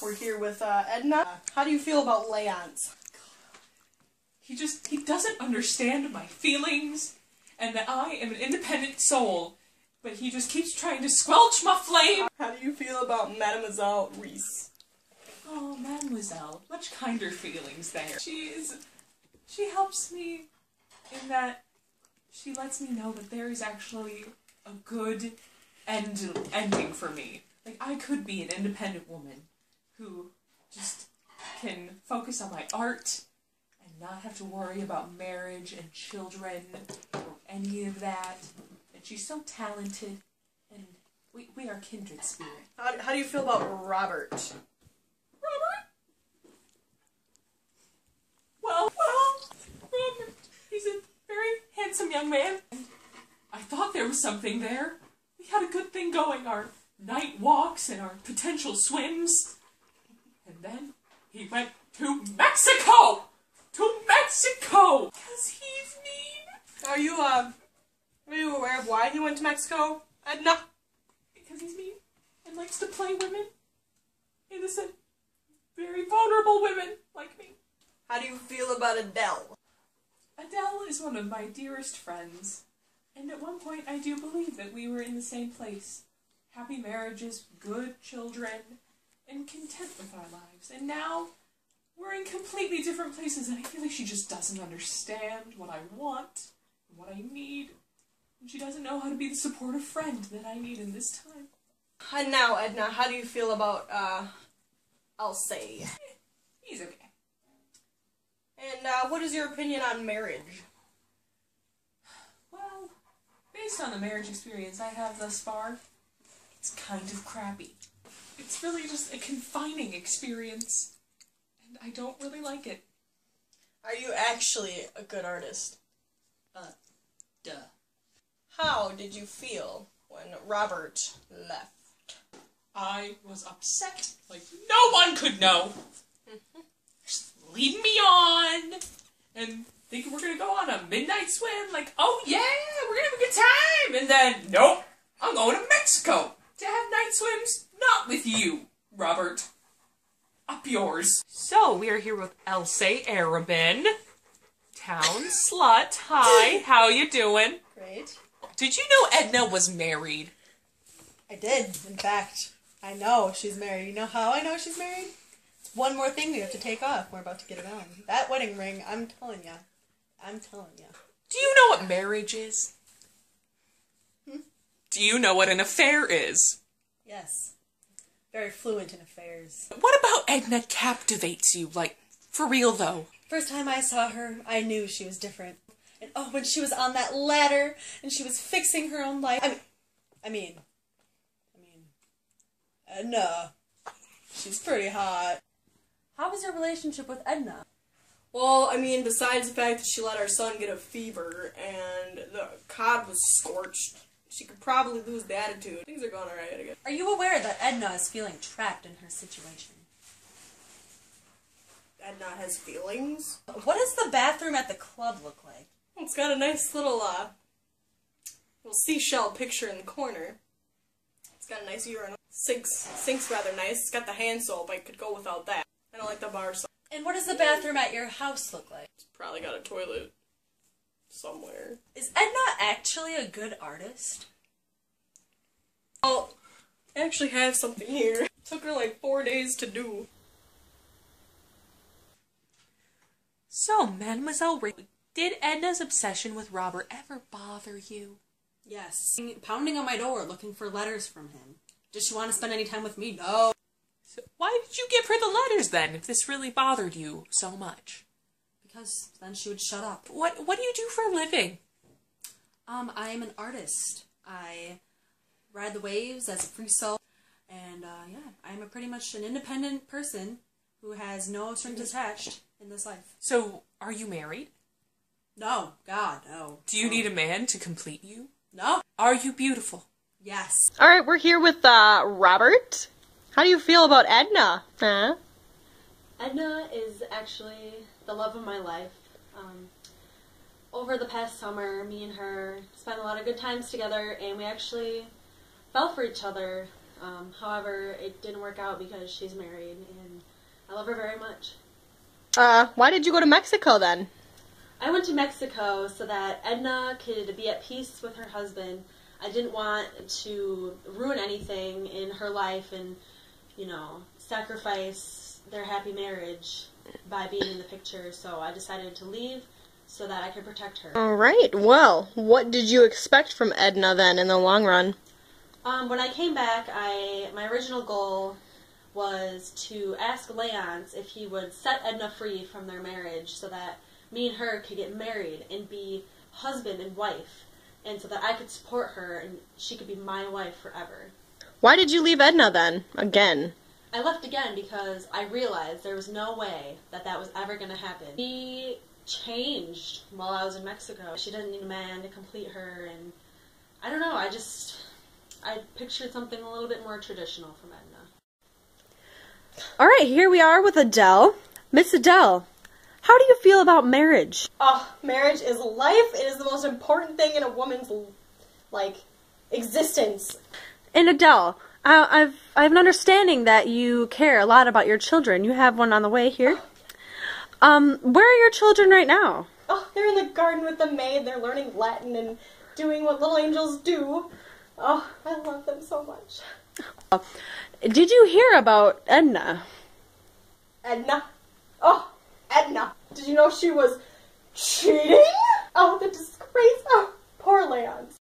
We're here with Edna. How do you feel about Leonce? He doesn't understand my feelings, and that I am an independent soul, but he just keeps trying to squelch my flame. How do you feel about Mademoiselle Reese? Oh, Mademoiselle, much kinder feelings there. She helps me in that she lets me know that there is actually a good ending for me. Like, I could be an independent woman who just can focus on my art and not have to worry about marriage and children or any of that. And she's so talented, and we are kindred spirit. How do you feel about Robert? Robert? Well, Robert, he's a very handsome young man. I thought there was something there. We had a good thing going, our night walks and our potential swims. And then he went to Mexico! To Mexico! Because he's mean. Are you aware of why he went to Mexico, Edna? Because he's mean and likes to play women. Innocent, very vulnerable women like me. How do you feel about Adele? Adele is one of my dearest friends. And at one point I do believe that we were in the same place. Happy marriages, good children, and content with our lives. And now we're in completely different places, and I feel like she just doesn't understand what I want and what I need. And she doesn't know how to be the supportive friend that I need in this time. And now, Edna, how do you feel about, Alcée? He's okay. And, what is your opinion on marriage? Well, based on the marriage experience I have thus far, it's kind of crappy. It's really just a confining experience, and I don't really like it. Are you actually a good artist? Duh. How did you feel when Robert left? I was upset like no one could know. Just leading me on, and thinking we're gonna go on a midnight swim, like, oh yeah, we're gonna have a good time, and then, nope, I'm going to Mexico to have night swims, not with you, Robert. Up yours. So, we are here with Alcée Arobin, town slut. Hi, how you doing? Great. Did you know Edna was married? I did, in fact. I know she's married. You know how I know she's married? It's one more thing we have to take off. We're about to get it on. That wedding ring, I'm telling ya. Do you know what marriage is? Do you know what an affair is? Yes. Very fluent in affairs. What about Edna captivates you? Like, for real though? First time I saw her, I knew she was different. And oh, when she was on that ladder, and she was fixing her own life. I mean, Edna. She's pretty hot. How was your relationship with Edna? Well, I mean, besides the fact that she let our son get a fever and the cod was scorched, she could probably lose the attitude. Things are going alright, I guess. Are you aware that Edna is feeling trapped in her situation? Edna has feelings? What does the bathroom at the club look like? It's got a nice little seashell picture in the corner. It's got a nice urinal. Sink's rather nice. It's got the hand soap. I could go without that. I don't like the bar soap. And what does the bathroom at your house look like? It's probably got a toilet somewhere. Is Edna actually a good artist? Well, I actually have something here. It took her like 4 days to do. So, Mademoiselle Ray, did Edna's obsession with Robert ever bother you? Yes. Pounding on my door looking for letters from him. Does she want to spend any time with me? No. So why did you give her the letters then, if this really bothered you so much? Because then she would shut up. What do you do for a living? I am an artist. I ride the waves as a free soul. And, yeah, I'm pretty much an independent person who has no strings attached in this life. So, are you married? No. God, no. Do you need a man to complete you? No. Are you beautiful? Yes. Alright, we're here with, Robert. How do you feel about Edna? Huh? Edna is actually the love of my life. Over the past summer, me and her spent a lot of good times together, and we actually fell for each other However, it didn't work out because she's married, and I love her very much. Why did you go to Mexico then? I went to Mexico so that Edna could be at peace with her husband. I didn't want to ruin anything in her life and, you know, sacrifice their happy marriage by being in the picture, so I decided to leave so that I could protect her. Alright, well, what did you expect from Edna then in the long run? When I came back, my original goal was to ask Leonce if he would set Edna free from their marriage so that me and her could get married and be husband and wife, and so that I could support her and she could be my wife forever. Why did you leave Edna then? Again. I left again because I realized there was no way that that was ever going to happen. She changed while I was in Mexico. She doesn't need a man to complete her, and I don't know, I pictured something a little bit more traditional from Edna. Alright, here we are with Adele. Miss Adele, how do you feel about marriage? Oh, marriage is life. It is the most important thing in a woman's, existence. And Adele, I have an understanding that you care a lot about your children. You have one on the way here. Where are your children right now? Oh, they're in the garden with the maid. They're learning Latin and doing what little angels do. Oh, I love them so much. Did you hear about Edna? Edna? Oh, Edna. Did you know she was cheating? Oh, the disgrace. Oh, poor Leonce.